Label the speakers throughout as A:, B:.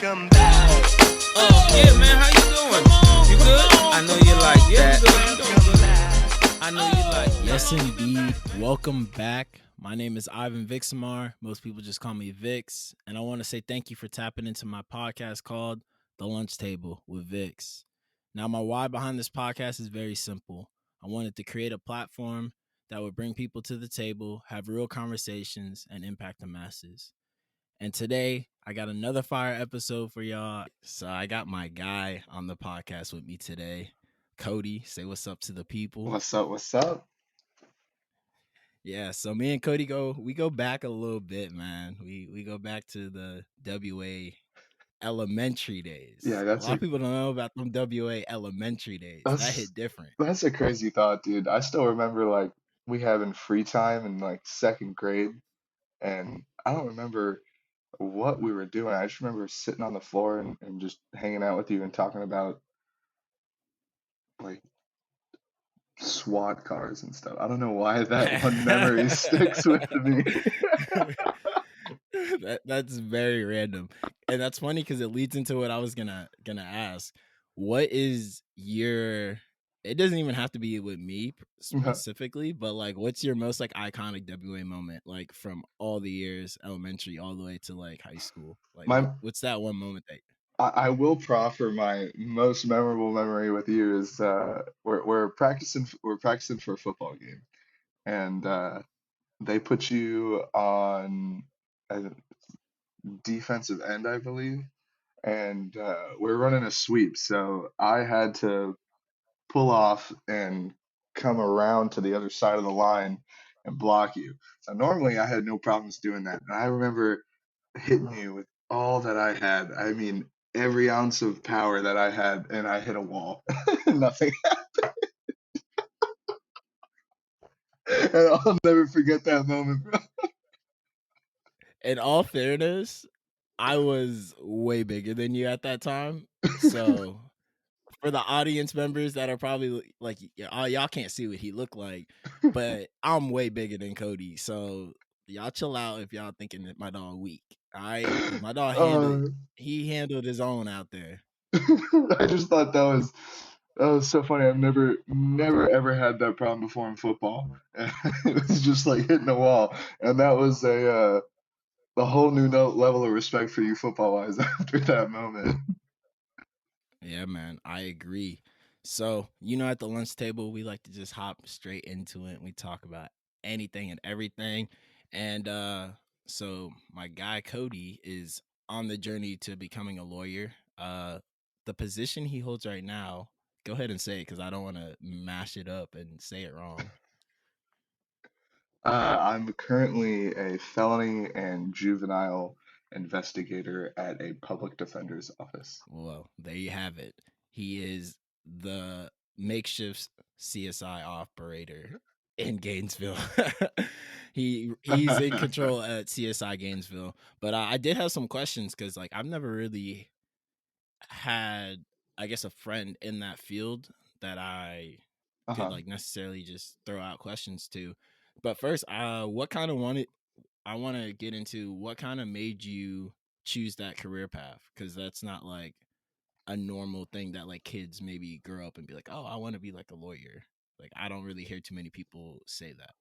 A: Welcome back.
B: Yeah, man, how you doing? You good? I know you like that. I know you like that.
C: Yes, indeed. Welcome back. My name is Ivan Vixamar. Most people just call me Vix. And I want to say thank you for tapping into my podcast called The Lunch Table with Vix. Now, my why behind this podcast is very simple. I wanted to create a platform that would bring people to the table, have real conversations, and impact the masses. And today, I got another fire episode for y'all. So I got my guy on the podcast with me today. Cody, say what's up to the people.
D: What's up? What's up?
C: Yeah, so me and Cody go back a little bit, man. We go back to the WA elementary
D: Yeah,
C: days. A
D: that's
C: lot
D: a
C: of people don't know about them WA elementary days. That
D: that's
C: hit different.
D: that's a crazy thought, dude. I still remember like we having free time in like second grade, and I don't remember what we were doing. I just remember sitting on the floor and just hanging out with you and talking about like SWAT cars and stuff. I don't know why that one memory sticks with me.
C: That's very random, and that's funny because it leads into what I was gonna ask. What is your? It doesn't even have to be with me specifically, but like, what's your most like iconic WA moment, like from all the years, elementary all the way to like high school? Like,
D: My
C: what's that one moment that?
D: I will proffer my most memorable memory with you is we're practicing for a football game, and they put you on a defensive end, I believe, and we're running a sweep. So I had to pull off and come around to the other side of the line and block you. So normally I had no problems doing that. And I remember hitting you with all that I had. I mean, every ounce of power that I had, and I hit a wall. Nothing. And I'll never forget that moment, bro.
C: In all fairness, I was way bigger than you at that time, so for the audience members that are probably like, y'all can't see what he looked like, but I'm way bigger than Cody. So y'all chill out if y'all thinking that my dog weak. All right, because my dog
D: Uh,
C: he handled his own out there.
D: I just thought that was so funny. I've never ever had that problem before in football. It was just like hitting a wall, and that was a whole new level of respect for you football wise after that moment.
C: Yeah, man, I agree. So at the lunch table, we like to just hop straight into it. And we talk about anything and everything, and so my guy Cody is on the journey to becoming a lawyer. The position he holds right now, go ahead and say it because I don't want to mash it up and say it wrong.
D: I'm currently a felony and juvenile investigator at a public defender's office.
C: Well, there you have it. He is the makeshift CSI operator in Gainesville. He's in control at CSI Gainesville. But I did have some questions because like I've never really had, I guess, a friend in that field that I could
D: Uh-huh.
C: like necessarily just throw out questions to. But first, what kind of wanted I want to get into what kind of made you choose that career path, because that's not like a normal thing that like kids maybe grow up and be like, oh, I want to be like a lawyer. Like I don't really hear too many people say that.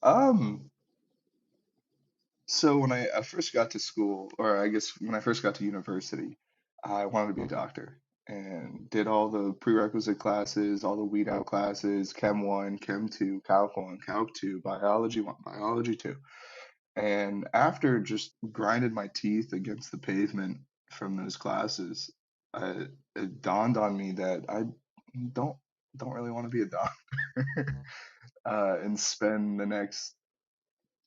D: Um, so when I first got to school, or I guess when I first got to university, I wanted to be a doctor and did all the prerequisite classes, all the weed out classes, Chem 1, Chem 2, Calc 1, Calc 2, Biology 1, Biology 2. And after just grinded my teeth against the pavement from those classes, it dawned on me that I don't don't really want to be a doctor and spend the next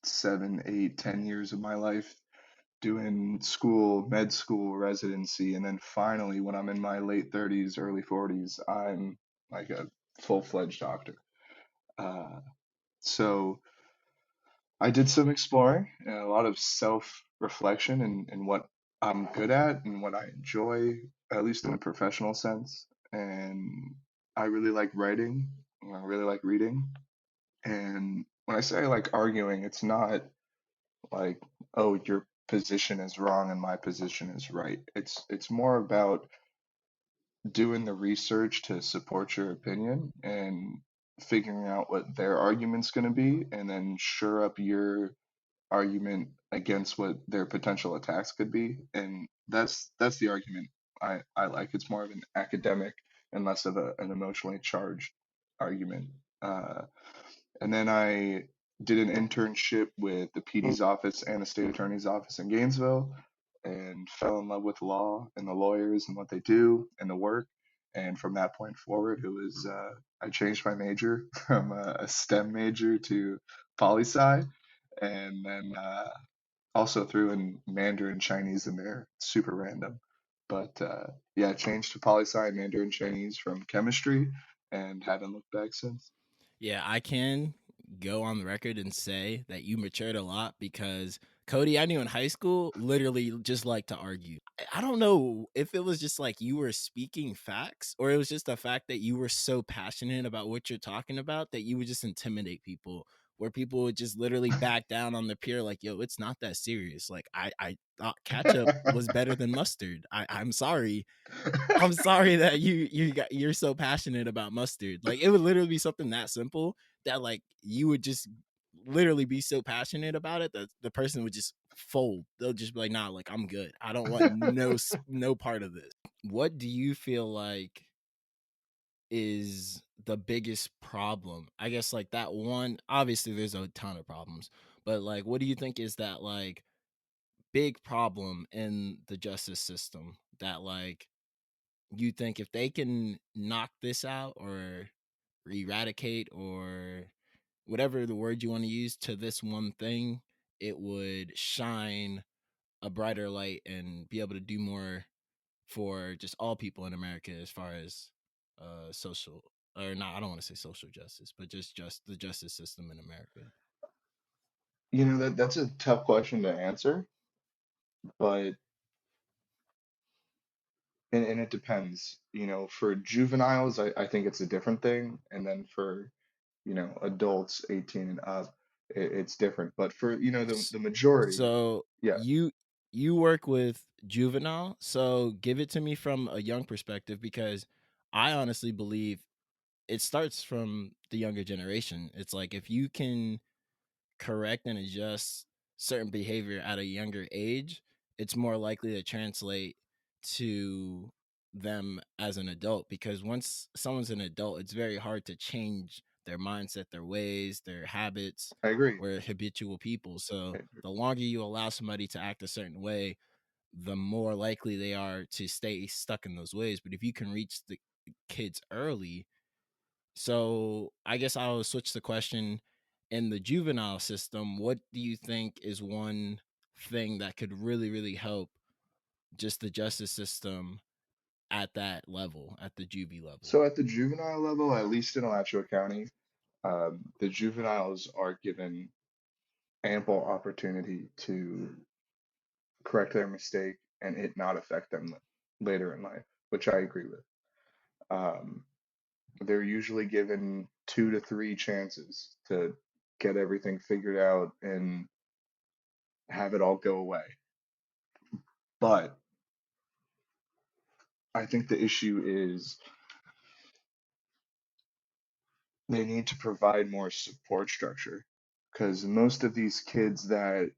D: 7, 8, 10 years of my life doing school, med school, residency, and then finally, when I'm in my late 30s, early 40s, I'm like a full-fledged doctor. Uh, so I did some exploring and a lot of self-reflection and what I'm good at and what I enjoy, at least in a professional sense. And I really like writing, and I really like reading. And when I say I like arguing, it's not like, oh, you're position is wrong and my position is right. It's more about doing the research to support your opinion and figuring out what their argument's going to be, and then shore up your argument against what their potential attacks could be. And that's the argument I like. It's more of an academic and less of an emotionally charged argument. Uh, and then I did an internship with the PD's office and the state attorney's office in Gainesville, and fell in love with law and the lawyers and what they do and the work. And from that point forward, it was I changed my major from a STEM major to poli sci, and then also threw in Mandarin Chinese in there, super random. But yeah, changed to poli sci and Mandarin Chinese from chemistry, and haven't looked back since.
C: Yeah, I can go on the record and say that you matured a lot because Cody, I knew in high school, literally just like to argue. I don't know if it was just like you were speaking facts or it was just the fact that you were so passionate about what you're talking about that you would just intimidate people, where people would just literally back down on the pier like, yo, it's not that serious. Like I thought ketchup was better than mustard. I'm sorry that you're so passionate about mustard. Like it would literally be something that simple that like you would just literally be so passionate about it that the person would just fold. They'll just be like, "Nah, like I'm good. I don't want no part of this." What do you feel like is the biggest problem? I guess like that one, obviously there's a ton of problems, but like what do you think is that like big problem in the justice system that like you think if they can knock this out or eradicate or whatever the word you want to use to this one thing, it would shine a brighter light and be able to do more for just all people in America as far as social or not, I don't want to say social justice, but just the justice system in America.
D: You know, that's a tough question to answer, but and it depends. You know, for juveniles, I think it's a different thing, and then for, you know, adults 18 and up, it's different. But for, you know, the majority,
C: So
D: yeah,
C: you work with juvenile, so give it to me from a young perspective because I honestly believe it starts from the younger generation. It's like if you can correct and adjust certain behavior at a younger age, it's more likely to translate to them as an adult because once someone's an adult, it's very hard to change their mindset, their ways, their habits.
D: I agree.
C: We're habitual people. So
D: I agree.
C: the longer you allow somebody to act a certain way, the more likely they are to stay stuck in those ways. But if you can reach the kids early, so I guess I'll switch the question. In the juvenile system, what do you think is one thing that could really, really help just the justice system at that level, at the juvie level?
D: So at the juvenile level, at least in Alachua County, the juveniles are given ample opportunity to correct their mistake and it not affect them later in life, which I agree with. Um, they're usually given 2 to 3 chances to get everything figured out and have it all go away. But I think the issue is they need to provide more support structure because most of these kids that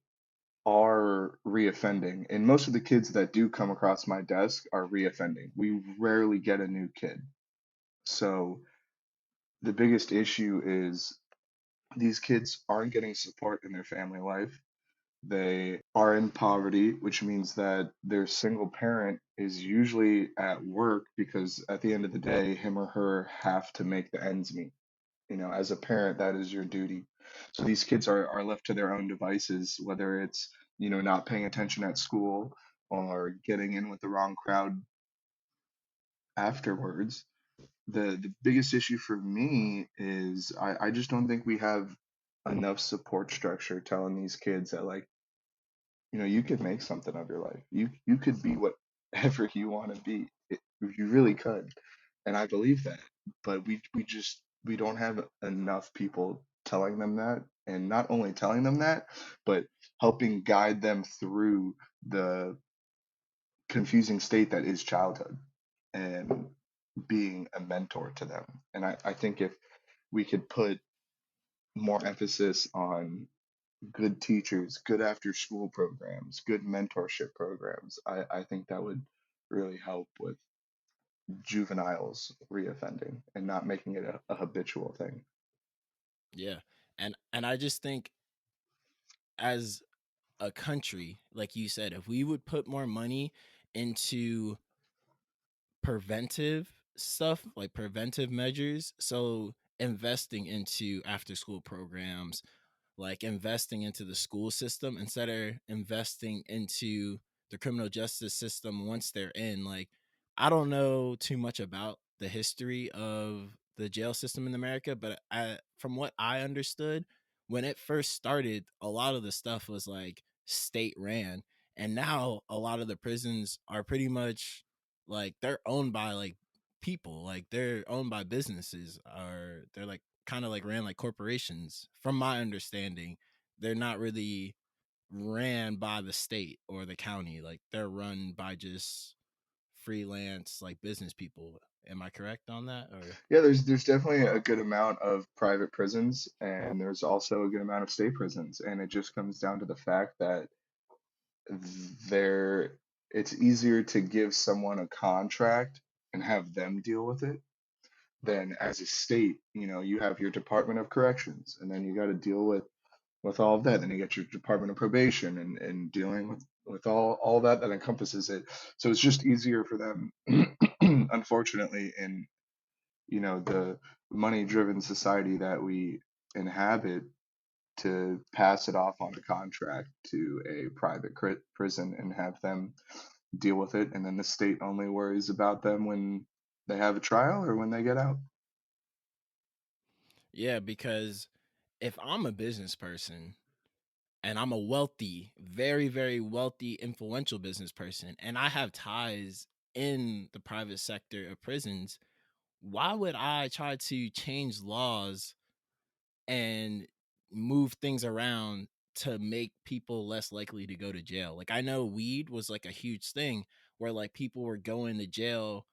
D: are reoffending, and most of the kids that do come across my desk are reoffending. We rarely get a new kid. So the biggest issue is these kids aren't getting support in their family life. They are in poverty, which means that their single parent is usually at work because at the end of the day, him or her have to make the ends meet. You know, as a parent, that is your duty. So these kids are left to their own devices, whether it's, you know, not paying attention at school or getting in with the wrong crowd afterwards. The biggest issue for me is I just don't think we have enough support structure telling these kids that, like, you know, you could make something of your life. You could be whatever you want to be. You really could. And I believe that. But we don't have enough people telling them that, and not only telling them that, but helping guide them through the confusing state that is childhood and being a mentor to them. And I think if we could put more emphasis on good teachers, good after school programs, good mentorship programs, I think that would really help with juveniles reoffending and not making it a habitual thing.
C: Yeah. And I just think as a country, like you said, if we would put more money into preventive stuff, like preventive measures, so investing into after school programs, like investing into the school system instead of investing into the criminal justice system once they're in. Like, I don't know too much about the history of the jail system in America, but from what I understood, when it first started, a lot of the stuff was like state ran. And now a lot of the prisons are pretty much like they're owned by like people, like they're owned by businesses, or they're like kind of like ran like corporations. From my understanding, they're not really ran by the state or the county. Like they're run by just freelance like business people. Am I correct on that? Or
D: Yeah, there's definitely a good amount of private prisons, and there's also a good amount of state prisons, and it just comes down to the fact that there it's easier to give someone a contract and have them deal with it than as a state. You have your Department of Corrections, and then you got to deal with all of that. Then you get your Department of Probation and dealing with all that that encompasses it. So it's just easier for them, unfortunately, in the money-driven society that we inhabit, to pass it off on a contract to a private prison and have them deal with it, and then the state only worries about them when they have a trial or when they get out.
C: yeah, because if I'm a business person and I'm a wealthy, very, very wealthy, influential business person, and I have ties in the private sector of prisons, why would I try to change laws and move things around to make people less likely to go to jail? Like, I know weed was like a huge thing where like people were going to jail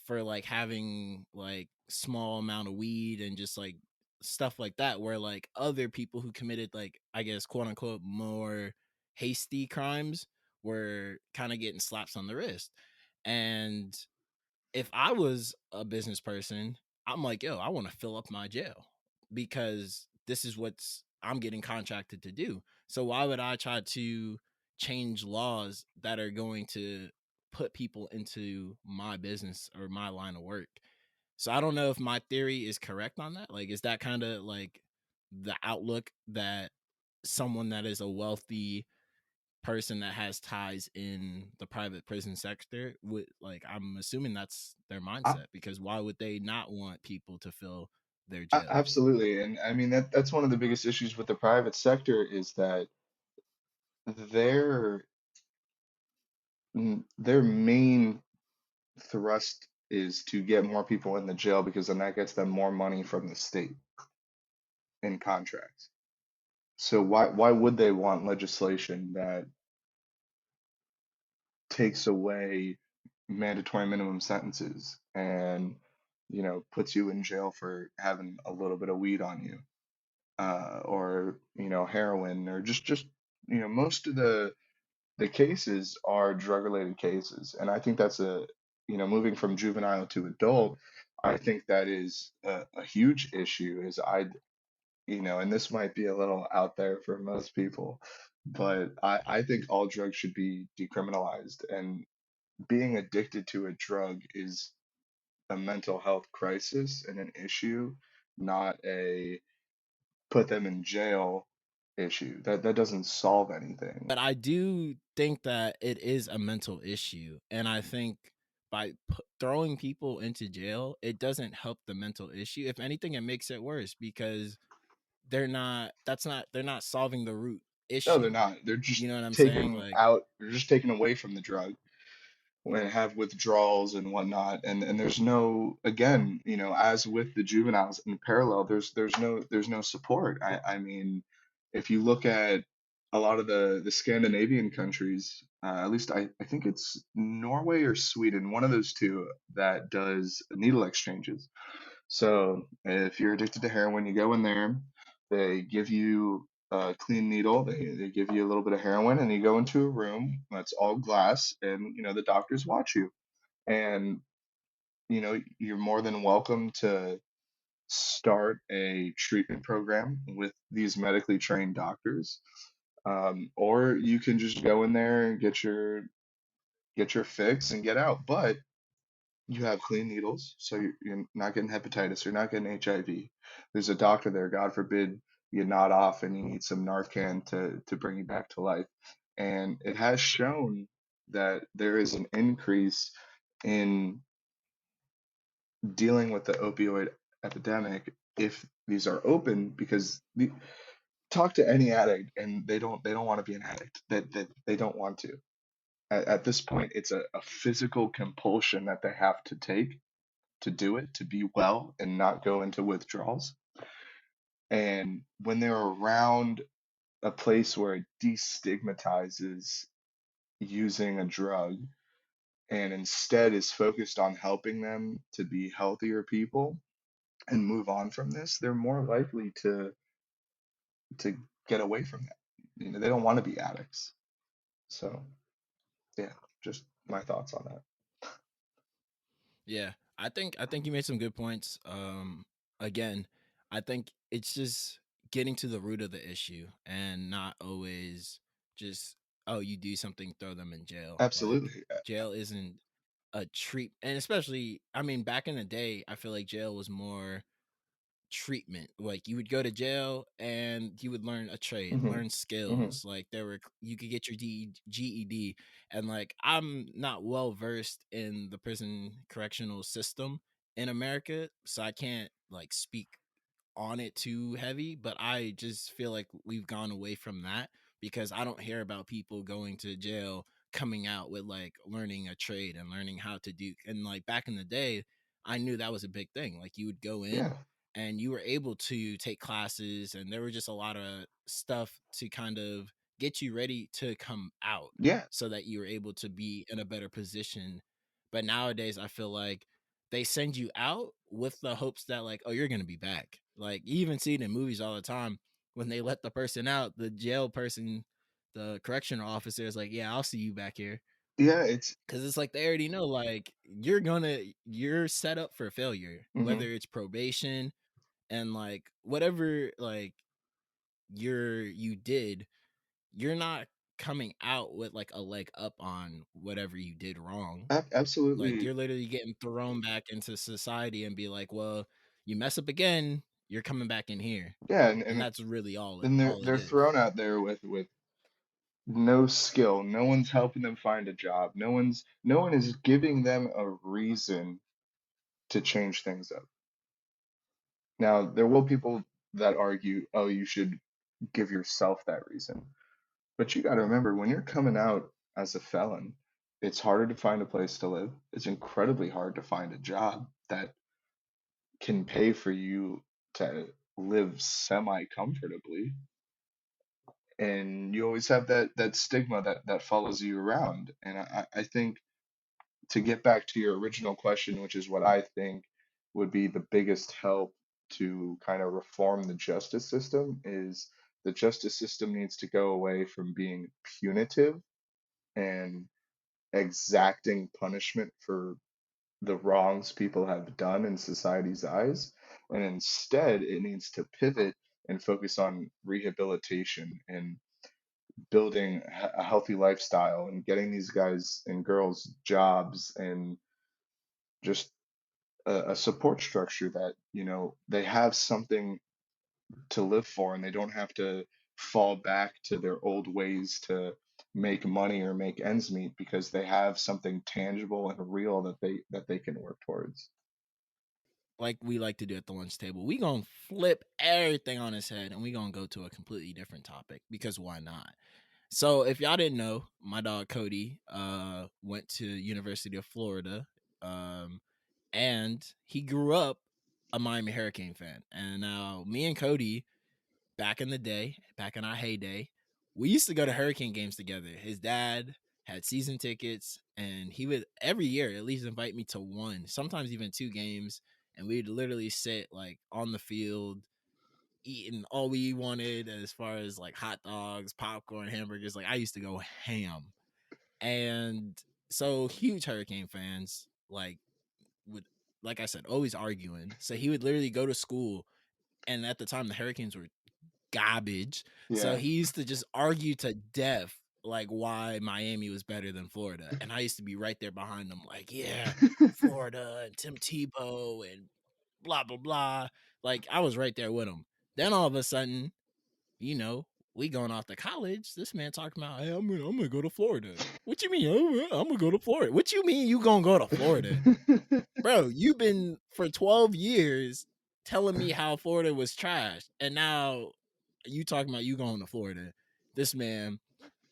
C: for like having like small amount of weed and just like stuff like that, where like other people who committed like, I guess, quote unquote, more hasty crimes were kind of getting slaps on the wrist. And if I was a business person, I'm like, yo, I want to fill up my jail because this is what's I'm getting contracted to do. So why would I try to change laws that are going to put people into my business or my line of work? So I don't know if my theory is correct on that. Like, is that kind of like the outlook that someone that is a wealthy person that has ties in the private prison sector would like? I'm assuming that's their
D: I,
C: mindset, because why would they not want people to fill their jails?
D: Absolutely, and I mean that's one of the biggest issues with the private sector is that their their main thrust is to get more people in the jail because then that gets them more money from the state in contracts. So why would they want legislation that takes away mandatory minimum sentences and puts you in jail for having a little bit of weed on you, or heroin, or just most of the cases are drug related cases, and I think that's moving from juvenile to adult. I think that is a huge issue. Is and this might be a little out there for most people, but I think all drugs should be decriminalized, and being addicted to a drug is a mental health crisis and an issue, not a put them in jail issue. That doesn't solve anything.
C: But I do think that it is a mental issue, and I think by throwing people into jail, it doesn't help the mental issue. If anything, it makes it worse because they're not solving the root
D: No, they're
C: issue.
D: not. They're just
C: You know what I'm saying?
D: taking
C: Like,
D: out. They're just taking away from the drug. and have withdrawals and whatnot. And there's no, again, as with the juveniles in parallel, there's no support. I mean, if you look at a lot of the Scandinavian countries, at least I think it's Norway or Sweden, one of those two that does needle exchanges. So if you're addicted to heroin, you go in there, they give you a clean needle, they give you a little bit of heroin, and you go into a room that's all glass, and the doctors watch you. And you're more than welcome to start a treatment program with these medically trained doctors. Or you can just go in there and get your fix and get out. But you have clean needles, so you're not getting hepatitis, you're not getting HIV. There's a doctor there. God forbid you nod off and you need some Narcan to bring you back to life. And it has shown that there is an increase in dealing with the opioid epidemic if these are open, because talk to any addict and they don't want to be an addict. That they don't want to. At this point, it's a physical compulsion that they have to take to do it, to be well and not go into withdrawals. And when they're around a place where it destigmatizes using a drug and instead is focused on helping them to be healthier people and move on from this, they're more likely to get away from that. They don't want to be addicts. So, yeah, just my thoughts on that.
C: Yeah, I think you made some good points. Again, I think it's just getting to the root of the issue and not always just, oh, you do something, throw them in jail. Like,
D: Absolutely.
C: jail isn't a treat, and especially, I mean, back in the day, I feel like jail was more treatment. Like, you would go to jail and you would learn a trade,
D: Hmm.
C: learn
D: Hmm.
C: skills. Like, you could get your GED. And like, I'm not well versed in the prison correctional system in America, so I can't like speak on it too heavy, but I just feel like we've gone away from that because I don't hear about people going to jail coming out with like learning a trade and learning how to do. And like back in the day, I knew that was a big thing. Like, you would go in
D: Yeah.
C: and you were able to take classes, and there were just a lot of stuff to kind of get you ready to come out
D: Yeah.
C: so that you were able to be in a better position. But nowadays, I feel like they send you out with the hopes that like, oh, you're gonna be back. Like, you even see it in movies all the time when they let the person out, the jail person, the correctional officer is like, yeah, I'll see you back here.
D: Yeah. It's.
C: Cause it's like they already know, like, you're set up for failure,
D: Hmm.
C: whether it's probation and like whatever like you did, you're not coming out with like a leg up on whatever you did wrong. Like,
D: Absolutely.
C: you're literally getting thrown back into society and be like, well, you mess up again, you're coming back in here.
D: Yeah.
C: And
D: And
C: that's really all
D: then they're
C: all it
D: they're
C: is.
D: thrown out there with no skill. No one's helping them find a job. No one is giving them a reason to change things up. Now, there will people that argue, oh, you should give yourself that reason. But you got to remember, when you're coming out as a felon, it's harder to find a place to live. It's incredibly hard to find a job that can pay for you to live semi comfortably. And you always have that stigma that follows you around. And I think, to get back to your original question, which is what I think would be the biggest help to kind of reform the justice system, is the justice system needs to go away from being punitive and exacting punishment for the wrongs people have done in society's eyes. And instead, it needs to pivot and focus on rehabilitation and building a healthy lifestyle and getting these guys and girls jobs and just a support structure that they have something to live for, and they don't have to fall back to their old ways to make money or make ends meet, because they have something tangible and real that they can work towards.
C: Like we like to do at the lunch table, we gonna flip everything on its head and we gonna go to a completely different topic because why not? So if y'all didn't know, my dog Cody went to University of Florida, um, and he grew up a Miami Hurricane fan. And now me and Cody, back in the day, back in our heyday, we used to go to Hurricane games together. His dad had season tickets, and he would every year at least invite me to one, sometimes even two games, and we'd literally sit like on the field eating all we wanted as far as like hot dogs, popcorn, hamburgers. Like I used to go ham. And so huge Hurricane fans, like would like I said, always arguing. So he would literally go to school, and at the time the Hurricanes were garbage. So
D: Yeah.
C: he used to just argue to death like why Miami was better than Florida. And I used to be right there behind him, like, yeah, Florida and Tim Tebow and blah blah blah. Like I was right there with him. Then all of a sudden, you know, we going off to college. This man talking about, hey, I'm gonna go to Florida. What you mean? I'm gonna go to Florida. What you mean you gonna go to Florida? Bro, you've been for 12 years telling me how Florida was trash, and now you talking about you going to Florida. This man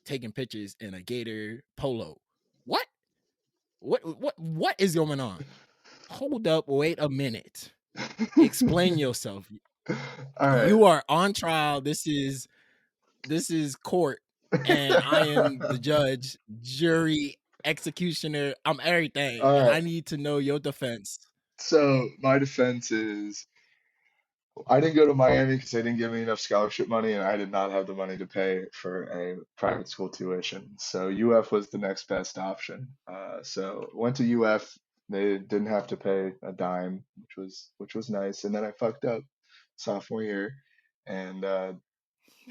C: taking pictures in a Gator polo. What? What is going on? Hold up, wait a minute. Explain yourself.
D: All right.
C: You are on trial. This is court, and I am the judge, jury, executioner. I'm everything,
D: All
C: and I
D: right.
C: need to know your defense.
D: So my defense is I didn't go to Miami because they didn't give me enough scholarship money, and I did not have the money to pay for a private school tuition. So UF was the next best option. So went to UF. They didn't have to pay a dime, which was nice. And then I fucked up sophomore year, and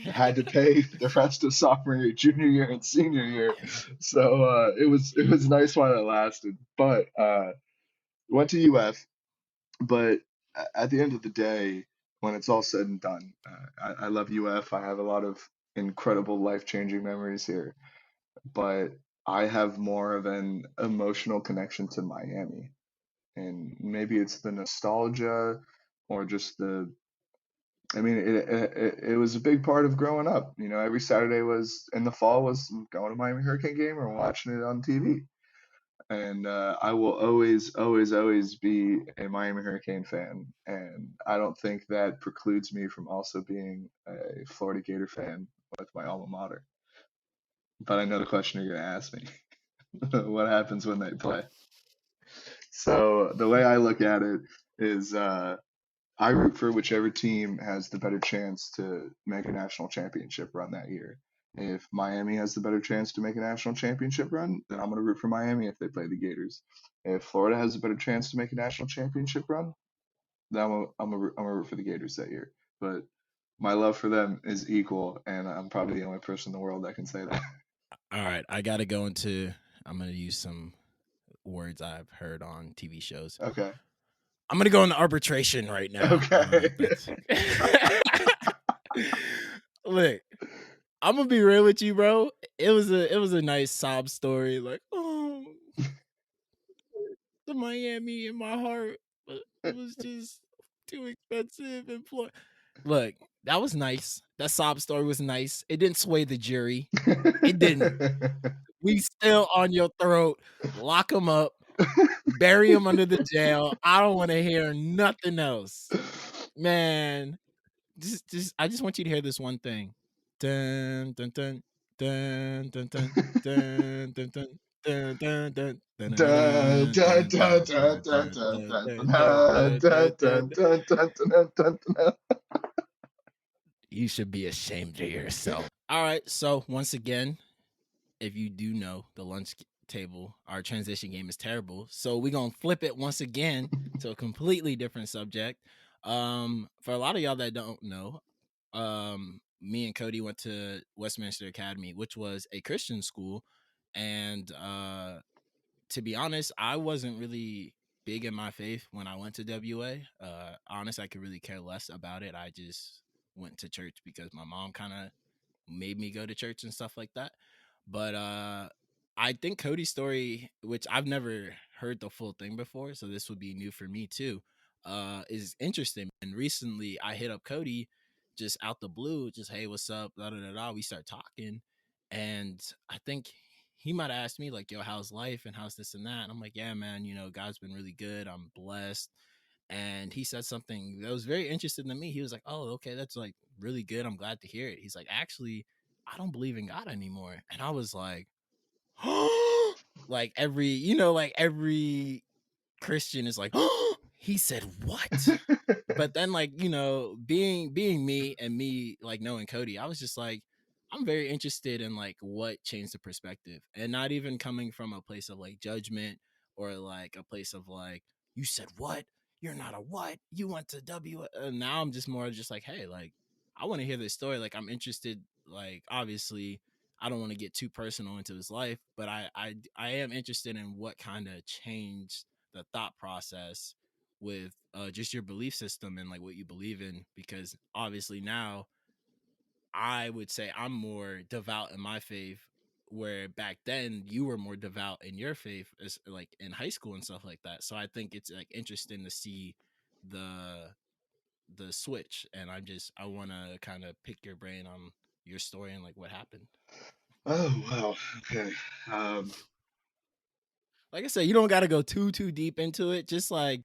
D: had to pay the rest of sophomore year, junior year, and senior year. So it was nice while it lasted. But went to UF. But at the end of the day, when it's all said and done, I love UF. I have a lot of incredible life-changing memories here, but I have more of an emotional connection to Miami. And maybe it's the nostalgia or just I mean, it was a big part of growing up. You know, every Saturday was in the fall was going to Miami Hurricane game or watching it on TV. And I will always, always, always be a Miami Hurricane fan. And I don't think that precludes me from also being a Florida Gator fan with my alma mater. But I know the question you're going to ask me. What happens when they play? So the way I look at it is I root for whichever team has the better chance to make a national championship run that year. If Miami has the better chance to make a national championship run, then I'm going to root for Miami if they play the Gators. If Florida has a better chance to make a national championship run, then I'm gonna root for the Gators that year. But my love for them is equal, and I'm probably the only person in the world that can say that.
C: All right, I got to go into. I'm going to use some words I've heard on TV shows.
D: Okay.
C: I'm going to go into arbitration right now. I don't know
D: Okay.
C: if that's. Look, I'm gonna be real with you, bro. It was a nice sob story, like, oh, the Miami in my heart, but it was just too expensive and Look, that was nice. That sob story was nice. It didn't sway the jury. It didn't. We still on your throat. Lock him up. Bury him under the jail. I don't want to hear nothing else, man. I just want you to hear this one thing. Dun dun dun dun dun dun dun dun dun. Dun, dun, dun, dun, dun,
D: Dun,
C: dun,
D: dun,
C: dun,
D: dun,
C: dun,
D: dun,
C: dun,
D: dun,
C: dun,
D: dun,
C: dun,
D: dun,
C: dun,
D: dun,
C: dun,
D: dun,
C: dun,
D: dun,
C: dun.
D: dun, dun, dun, dun, dun.
C: You should be ashamed of yourself. All right. So once again, if you do know the lunch table, our transition game is terrible. So we're gonna flip it once again to a completely different subject. For a lot of y'all that don't know, me and Cody went to Westminster Academy, which was a Christian school, and to be honest, I wasn't really big in my faith when I went to WA. Honest, I could really care less about it. I just went to church because my mom kind of made me go to church and stuff like that. But I think Cody's story, which I've never heard the full thing before, so this would be new for me too, is interesting. And recently I hit up Cody just out the blue, just hey, what's up? Da da da da. We start talking, And I think he might have asked me like, "Yo, how's life and how's this and that?" And I'm like, "Yeah, man, God's been really good. I'm blessed." And he said something that was very interesting to me. He was like, "Oh, okay, that's like really good. I'm glad to hear it." He's like, "Actually, I don't believe in God anymore." And I was like, like every Christian is like, he said what? But then like, being me and me like knowing Cody, I was just like, I'm very interested in like what changed the perspective, and not even coming from a place of like judgment or like a place of like, you said what? You're not a what? You went to W. Now I'm just more just like, hey, like I want to hear this story. Like I'm interested. Like obviously, I don't want to get too personal into his life, but I am interested in what kind of changed the thought process with just your belief system and like what you believe in, because obviously now I would say I'm more devout in my faith, where back then you were more devout in your faith, as like in high school and stuff like that. So I think it's like interesting to see the switch, and I want to kind of pick your brain on your story and like what happened.
D: Oh, wow. Okay. Um,
C: Like I said, you don't got to go too deep into it. Just like,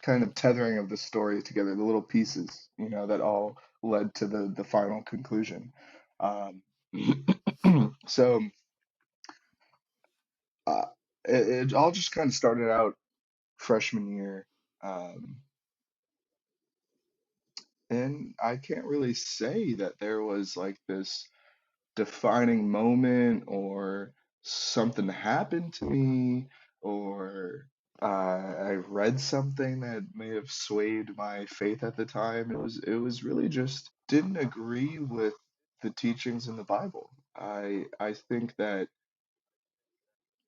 D: Kind of tethering of the story together, the little pieces, that all led to the final conclusion. Um, so uh, it all just kind of started out freshman year. Um, and I can't really say that there was like this defining moment or something happened to me or I read something that may have swayed my faith at the time. It was really just didn't agree with the teachings in the Bible. I think that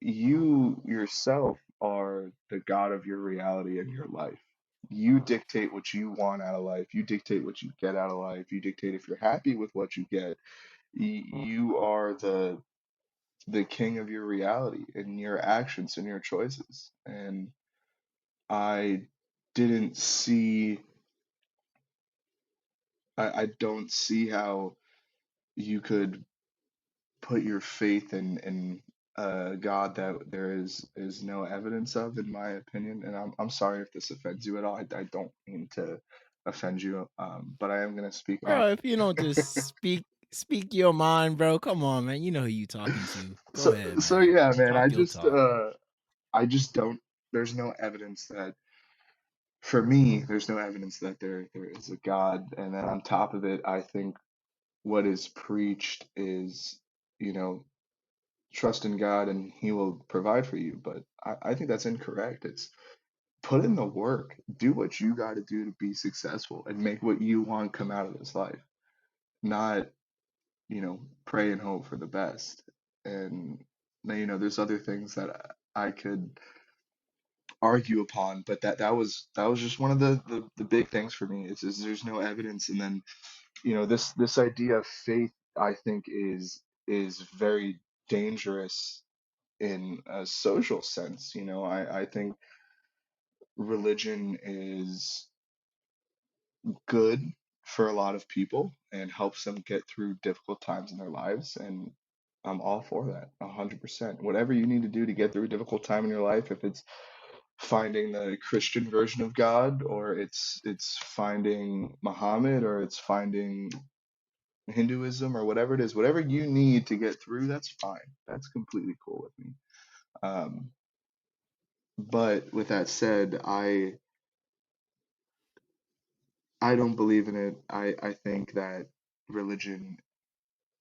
D: you yourself are the God of your reality and your life. You dictate what you want out of life. You dictate what you get out of life. You dictate if you're happy with what you get. You are the king of your reality and your actions and your choices. And I didn't see, I don't see how you could put your faith in a God that there is no evidence of, in my opinion. And I'm sorry if this offends you at all. I don't mean to offend you, but I am gonna speak on.
C: bro, if you don't just speak your mind, bro, come on, man. You know who you talking to. Go
D: So
C: ahead,
D: so
C: man.
D: yeah, man.
C: Talk your talk.
D: I just don't. There's no evidence that for me. There's no evidence that there is a God. And then on top of it, I think what is preached is, you know, trust in God and He will provide for you. But I think that's incorrect. It's put in the work, do what you got to do to be successful and make what you want come out of this life, not, pray and hope for the best. And, there's other things that I could argue upon, but that was just one of the big things for me is there's no evidence. And then, this idea of faith, I think is very dangerous in a social sense. I think religion is good for a lot of people and helps them get through difficult times in their lives. And I'm all for that, 100%. Whatever you need to do to get through a difficult time in your life, if it's finding the Christian version of God, or it's finding Muhammad, or it's finding Hinduism, or whatever it is, whatever you need to get through, that's fine. That's completely cool with me. Um, but with that said, I don't believe in it. I think that religion,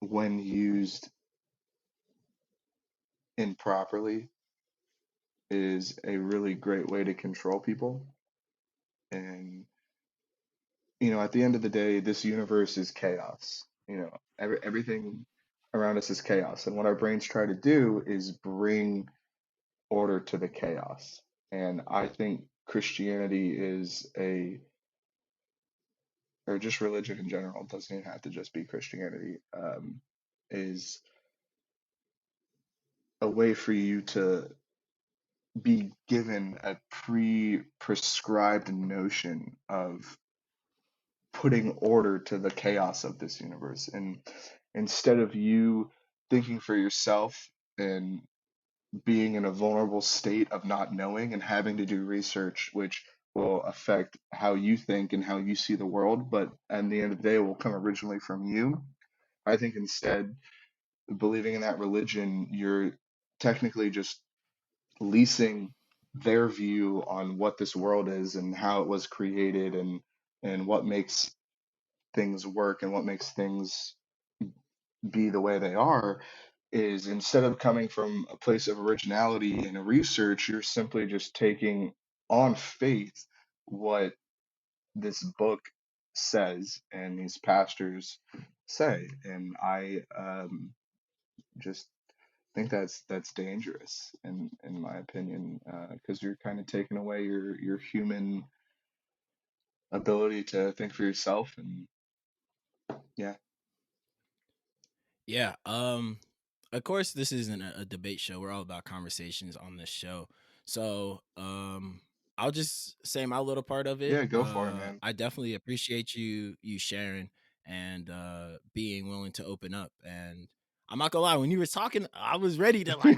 D: when used improperly, is a really great way to control people. And, at the end of the day, this universe is chaos. Everything around us is chaos. And what our brains try to do is bring order to the chaos. And I think Christianity or just religion in general, doesn't even have to just be Christianity, is a way for you to be given a pre-prescribed notion of putting order to the chaos of this universe. And instead of you thinking for yourself and being in a vulnerable state of not knowing and having to do research, which will affect how you think and how you see the world, but at the end of the day, it will come originally from you. I think instead, believing in that religion, you're technically just leasing their view on what this world is and how it was created and what makes things work and what makes things be the way they are is instead of coming from a place of originality and research, you're simply just taking on faith what this book says and these pastors say. And I just think that's dangerous in my opinion, because you're kind of taking away your human ability to think for yourself. And yeah.
C: Yeah. Of course this isn't a debate show. We're all about conversations on this show. So, I'll just say my little part of it.
D: Yeah, go for it, man.
C: I definitely appreciate you sharing and being willing to open up. And I'm not gonna lie, when you were talking, I was ready to like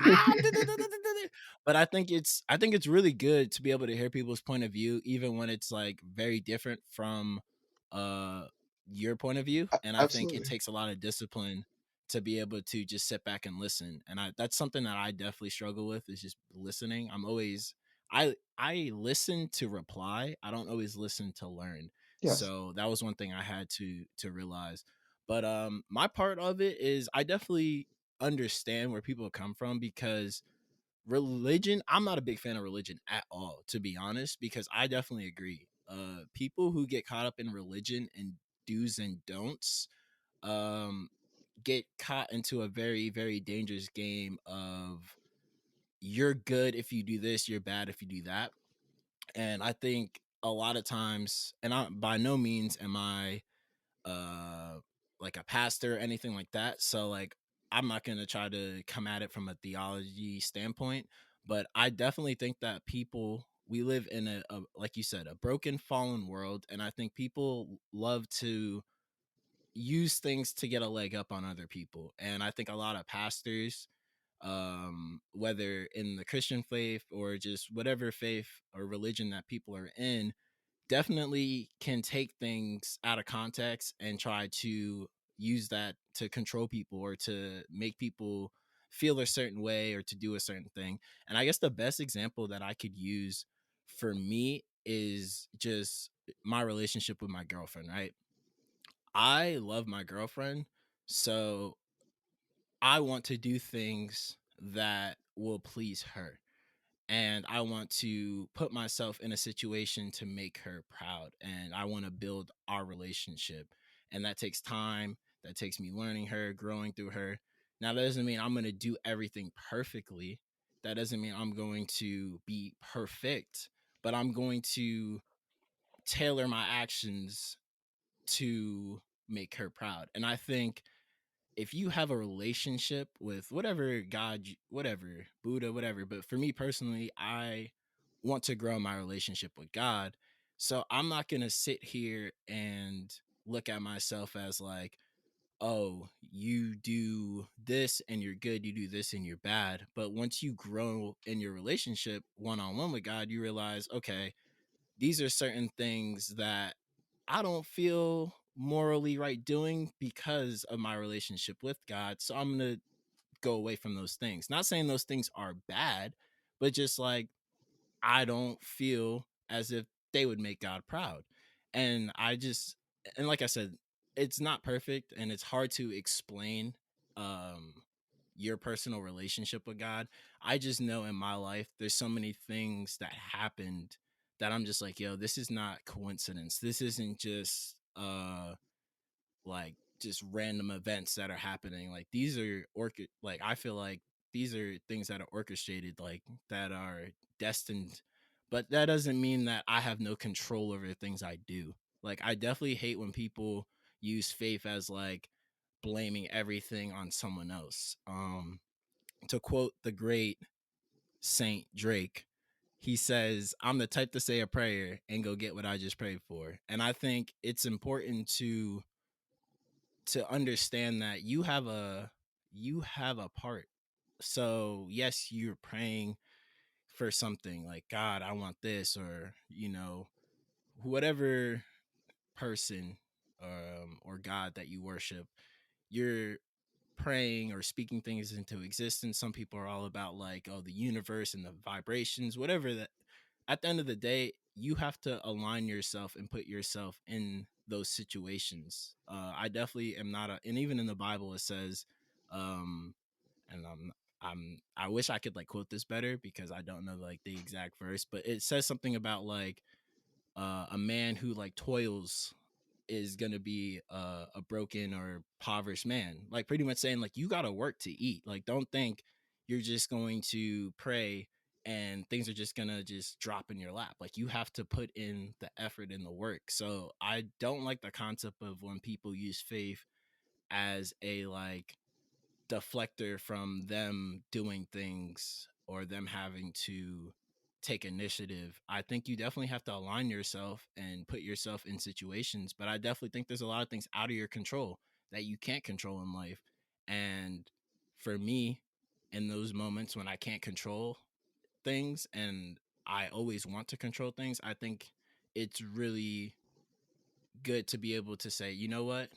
C: but I think it's really good to be able to hear people's point of view, even when it's like very different from uh your point of view. And I think it
D: Absolutely.
C: takes a lot of discipline to be able to just sit back and listen. And that's something that I definitely struggle with, is just listening. I listen to reply. I don't always listen to learn.
D: Yes.
C: So that was one thing I had to realize. But my part of it is I definitely understand where people come from, because religion, I'm not a big fan of religion at all, to be honest, because I definitely agree. People who get caught up in religion and do's and don'ts um get caught into a very, very dangerous game of you're good if you do this, you're bad if you do that. And I think a lot of times, and I by no means am I uh like a pastor or anything like that. So like I'm not gonna try to come at it from a theology standpoint, but I definitely think that people, we live in a like you said, a broken, fallen world, and I think people love to use things to get a leg up on other people. And I think a lot of pastors, whether in the Christian faith or just whatever faith or religion that people are in, definitely can take things out of context and try to use that to control people or to make people feel a certain way or to do a certain thing. And I guess the best example that I could use for me is just my relationship with my girlfriend, right? I love my girlfriend, so I want to do things that will please her. And I want to put myself in a situation to make her proud. And I want to build our relationship. And that takes time. That takes me learning her, growing through her. Now, that doesn't mean I'm going to do everything perfectly. That doesn't mean I'm going to be perfect, but I'm going to tailor my actions to make her proud. And I think if you have a relationship with whatever God, whatever, Buddha, whatever, but for me personally, I want to grow my relationship with God. So I'm not going to sit here and look at myself as like, oh, you do this and you're good, you do this and you're bad. But once you grow in your relationship one on one with God, you realize, okay, these are certain things that I don't feel morally right doing because of my relationship with God. So I'm going to go away from those things. Not saying those things are bad, but just like I don't feel as if they would make God proud. And and like I said, it's not perfect and it's hard to explain um your personal relationship with God. I just know in my life there's so many things that happened that I'm just like, yo, this is not coincidence. This isn't just like just random events that are happening. Like these are like I feel like these are things that are orchestrated, like that are destined. But that doesn't mean that I have no control over the things I do. Like I definitely hate when people use faith as like blaming everything on someone else. To quote the great Saint Drake, he says, I'm the type to say a prayer and go get what I just prayed for. And I think it's important to understand that you have a part. So yes, you're praying for something like, God, I want this, or whatever person or God that you worship, you're praying or speaking things into existence. Some people are all about like, oh, the universe and the vibrations, whatever that. At the end of the day, you have to align yourself and put yourself in those situations. I definitely am not and even in the Bible it says, um, and I wish I could like quote this better because I don't know like the exact verse, but it says something about like a man who like toils is gonna be a broken or impoverished man. Like pretty much saying like you gotta work to eat. Like don't think you're just going to pray and things are just gonna just drop in your lap. Like you have to put in the effort and the work. So I don't like the concept of when people use faith as a like deflector from them doing things or them having to take initiative. I think you definitely have to align yourself and put yourself in situations, but I definitely think there's a lot of things out of your control that you can't control in life. And for me, in those moments when I can't control things and I always want to control things, I think it's really good to be able to say, you know what?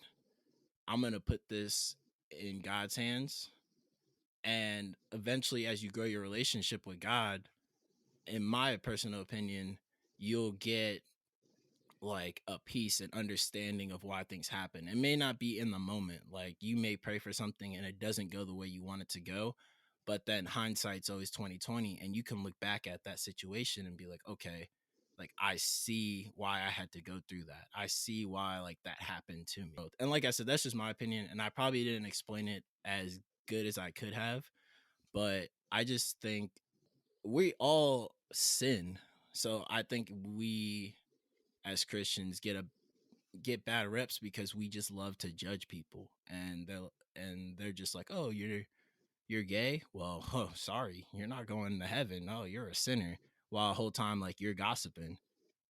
C: I'm going to put this in God's hands, and eventually as you grow your relationship with God, in my personal opinion, you'll get like a peace and understanding of why things happen. It may not be in the moment, like you may pray for something and it doesn't go the way you want it to go, but then hindsight's always 2020, and you can look back at that situation and be like, okay, like I see why I had to go through that. I see why like that happened to me. And like I said, that's just my opinion, and I probably didn't explain it as good as I could have, but I just think we all sin. So I think we as Christians get bad reps because we just love to judge people, and they're just like, "Oh, you're gay? Well, oh, sorry. You're not going to heaven. No, you're a sinner." While the whole time like you're gossiping.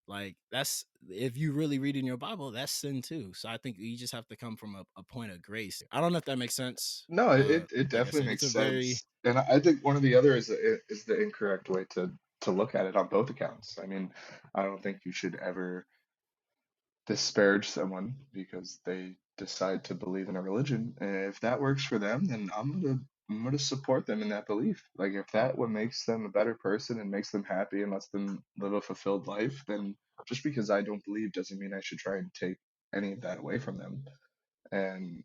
C: Like that's, if you really read in your Bible, that's sin too. So I think you just have to come from a point of grace. I don't know if that makes sense.
D: No, it
C: Like I
D: definitely
C: said, it's
D: makes
C: a very.
D: sense, and I think one of the other is the incorrect way to look at it on both accounts. I mean, I don't think you should ever disparage someone because they decide to believe in a religion. And if that works for them, then I'm gonna support them in that belief. Like if that what makes them a better person and makes them happy and lets them live a fulfilled life, then just because I don't believe doesn't mean I should try and take any of that away from them. And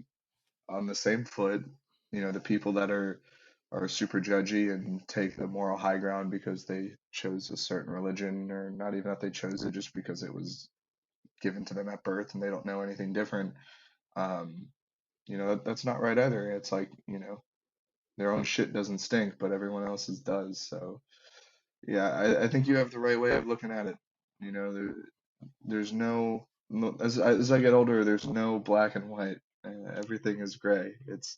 D: on the same foot, the people that are super judgy and take the moral high ground because they chose a certain religion, or not even that they chose it, just because it was given to them at birth and they don't know anything different. um that's not right either. It's like, their own shit doesn't stink but everyone else's does. So yeah, I think you have the right way of looking at it. There's as I get older, there's no black and white. Everything is gray. It's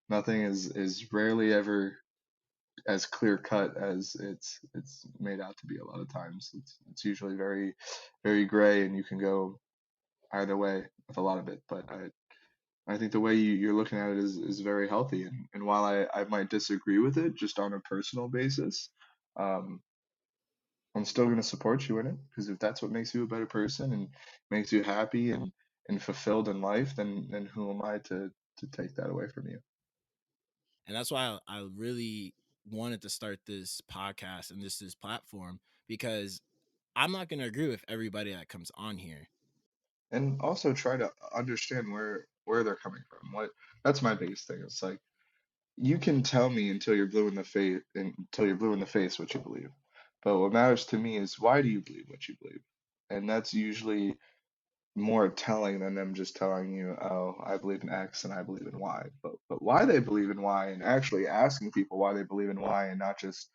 D: Nothing is rarely ever as clear cut as it's made out to be. A lot of times it's usually very very gray, and you can go either way with a lot of it. But I think the way you're looking at it is very healthy. And while I might disagree with it just on a personal basis, um, I'm still going to support you in it, because if that's what makes you a better person and makes you happy and fulfilled in life, then who am I to take that away from you?
C: And that's why I really wanted to start this podcast and this platform, because I'm not going to agree with everybody that comes on here.
D: And also try to understand where they're coming from. What That's my biggest thing. It's like, you can tell me until you're blue in the face what you believe. But what matters to me is, why do you believe what you believe? And that's usually more telling than them just telling you, oh, I believe in X and I believe in Y. But why they believe in Y, and actually asking people why they believe in Y, and not just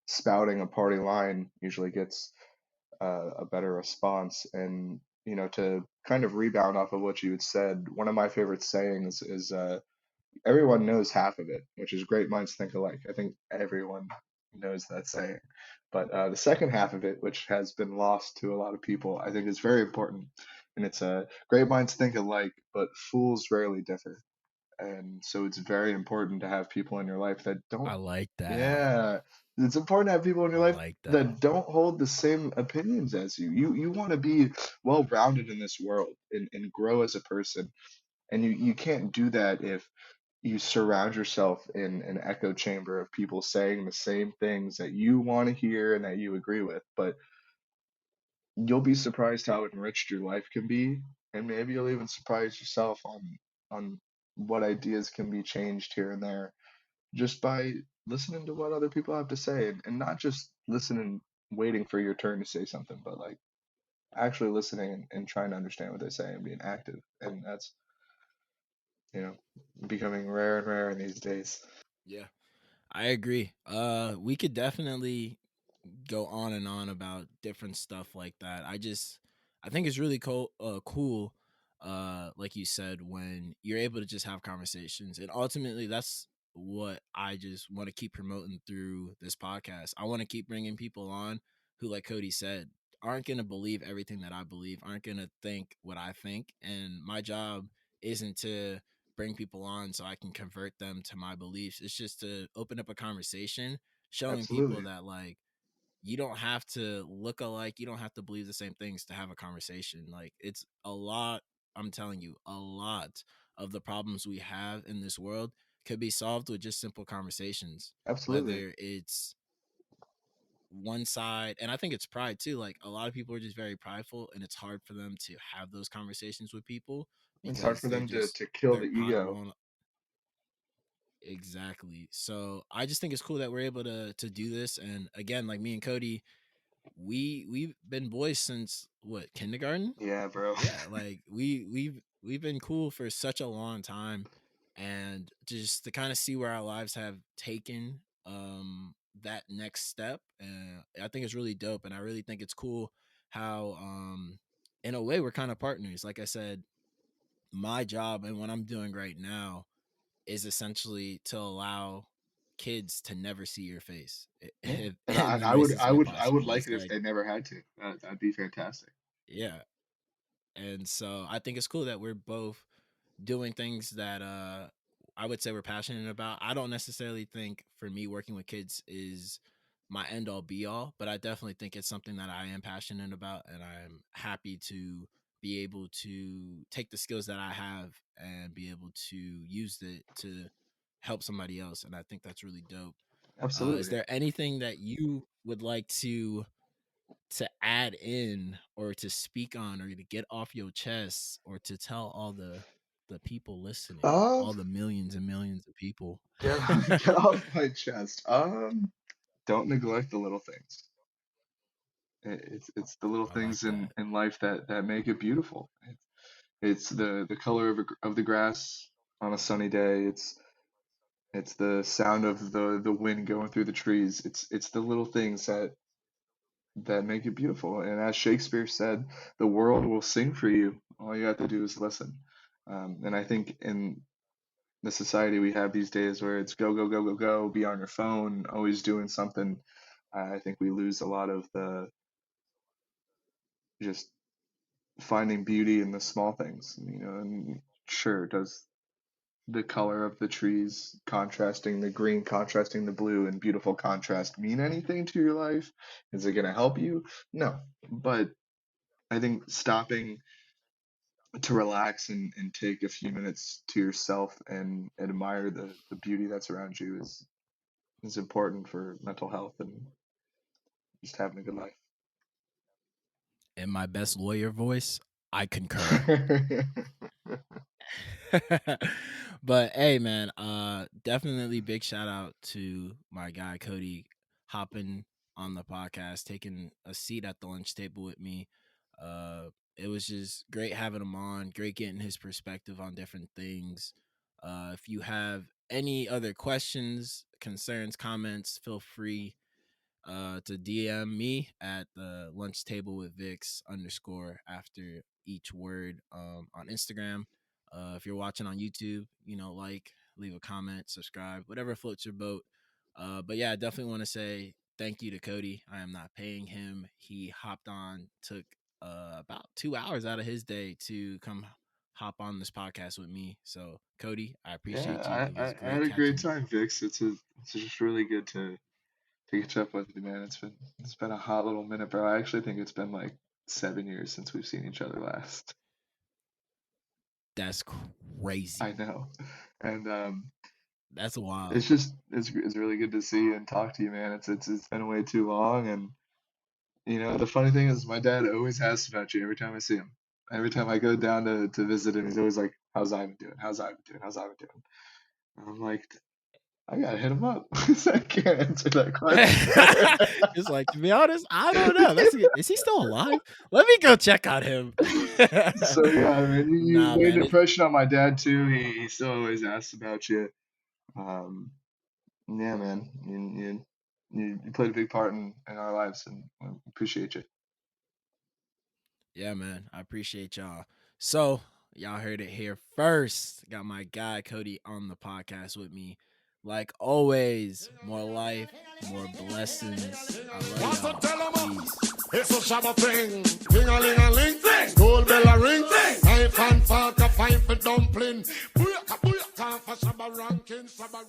D: spouting a party line, usually gets a better response. And to kind of rebound off of what you had said, one of my favorite sayings is, everyone knows half of it, which is great minds think alike. I think everyone knows that saying. But the second half of it, which has been lost to a lot of people, I think is very important. And it's great minds think alike, but fools rarely differ. And so it's very important to have people in your life that don't,
C: I like that.
D: yeah, it's important to have people in your
C: I
D: life
C: like that.
D: that don't hold the same opinions as you. You want to be well rounded in this world and grow as a person. And you can't do that if you surround yourself in an echo chamber of people saying the same things that you want to hear and that you agree with. But you'll be surprised how enriched your life can be, and maybe you'll even surprise yourself on what ideas can be changed here and there just by listening to what other people have to say, and not just listening waiting for your turn to say something, but like actually listening and trying to understand what they say and being active. And that's, you know, becoming rare and rare in these days.
C: Yeah, I agree. We could definitely go on and on about different stuff like that. I think it's really cool, like you said, when you're able to just have conversations, and ultimately that's what I just want to keep promoting through this podcast. I want to keep bringing people on who, like Cody said, aren't going to believe everything that I believe, aren't going to think what I think, and my job isn't to bring people on so I can convert them to my beliefs. It's just to open up a conversation, showing people
D: Absolutely.
C: that like you don't have to look alike, you don't have to believe the same things to have a conversation. Like it's a lot, I'm telling you, a lot of the problems we have in this world could be solved with just simple conversations.
D: Absolutely.
C: Whether it's one side, and I think it's pride too. Like a lot of people are just very prideful and it's hard for them to have those conversations with people
D: It's hard
C: because
D: for them
C: just
D: to kill the
C: they're caught up
D: ego.
C: on. Exactly. So I just think it's cool that we're able to do this. And again, like me and Cody, we've been boys since what, kindergarten?
D: Yeah, bro.
C: Yeah, like we've been cool for such a long time, and just to kind of see where our lives have taken that next step, and I think it's really dope, and I really think it's cool how in a way we're kind of partners. Like I said, my job and what I'm doing right now is essentially to allow kids to never see your face
D: Yeah. And
C: in
D: I,
C: the
D: I would
C: nicest
D: I
C: way
D: would I would
C: possible.
D: like
C: It's
D: it if
C: like,
D: they never had to. That'd be fantastic.
C: yeah. And so I think it's cool that we're both doing things that I would say we're passionate about. I don't necessarily think for me working with kids is my end all be all, but I definitely think it's something that I am passionate about, and I'm happy to be able to take the skills that I have and be able to use it to help somebody else, and I think that's really dope. Is
D: Absolutely.
C: there anything that you would like to add in or to speak on or to get off your chest or to tell all the people listening,
D: Uh,
C: all the millions and millions of people?
D: get get off my chest. Don't neglect the little things. It's the little
C: I like
D: things
C: that.
D: in life that make it beautiful. It's the color of the grass on a sunny day. It's the sound of the wind going through the trees. It's the little things that make it beautiful. And as Shakespeare said, the world will sing for you. All you have to do is listen. And I think in the society we have these days where it's go, go, go, go, go, be on your phone, always doing something, I think we lose a lot of the just finding beauty in the small things, you know. And sure, does the color of the trees contrasting the green, contrasting the blue, and beautiful contrast mean anything to your life? Is it going to help you? No. But I think stopping to relax and take a few minutes to yourself and admire the beauty that's around you is important for mental health and just having a good life.
C: In my best lawyer voice, I concur. But hey man, definitely big shout out to my guy Cody hopping on the podcast, taking a seat at the lunch table with me. uh it was just great having him on, great getting his perspective on different things. If you have any other questions, concerns, comments, feel free to DM me at the lunch table with Vix underscore after each word on Instagram. If you're watching on YouTube, like, leave a comment, subscribe, whatever floats your boat. But yeah, I definitely want to say thank you to Cody. I am not paying him. He hopped on, took about 2 hours out of his day to come hop on this podcast with me. So, Cody, I appreciate you.
D: Yeah,
C: It was
D: I
C: great
D: had a great
C: catching.
D: time, Vix. It's just really good to catch up with you, man. It's been a hot little minute, bro. I actually think it's been like 7 years since we've seen each other last.
C: That's crazy.
D: I know, and
C: That's wild.
D: it's really good to see you and talk to you, man. It's been way too long, and the funny thing is, my dad always asks about you every time I see him. Every time I go down to visit him, he's always like, "How's Ivan doing? How's Ivan doing? How's Ivan doing?" And I'm like, I gotta hit him up. I can't answer that question.
C: It's like, to be honest, I don't know. Is he still alive? Let me go check on him.
D: So yeah, I mean, you
C: Nah,
D: made an
C: man.
D: impression on my dad too. He still always asks about you. Um, yeah, man, you played a big part in our lives, and I appreciate you.
C: Yeah, man. I appreciate y'all. So, y'all heard it here first. Got my guy Cody on the podcast with me. Like always, more life, more blessings. I love y'all. Peace.
A: It's a shabba thing, ling-a-ling-a-ling, gold bell a ring, knife and fork a fight for dumpling, booyaka, booyaka, for shabba ranking, shabba.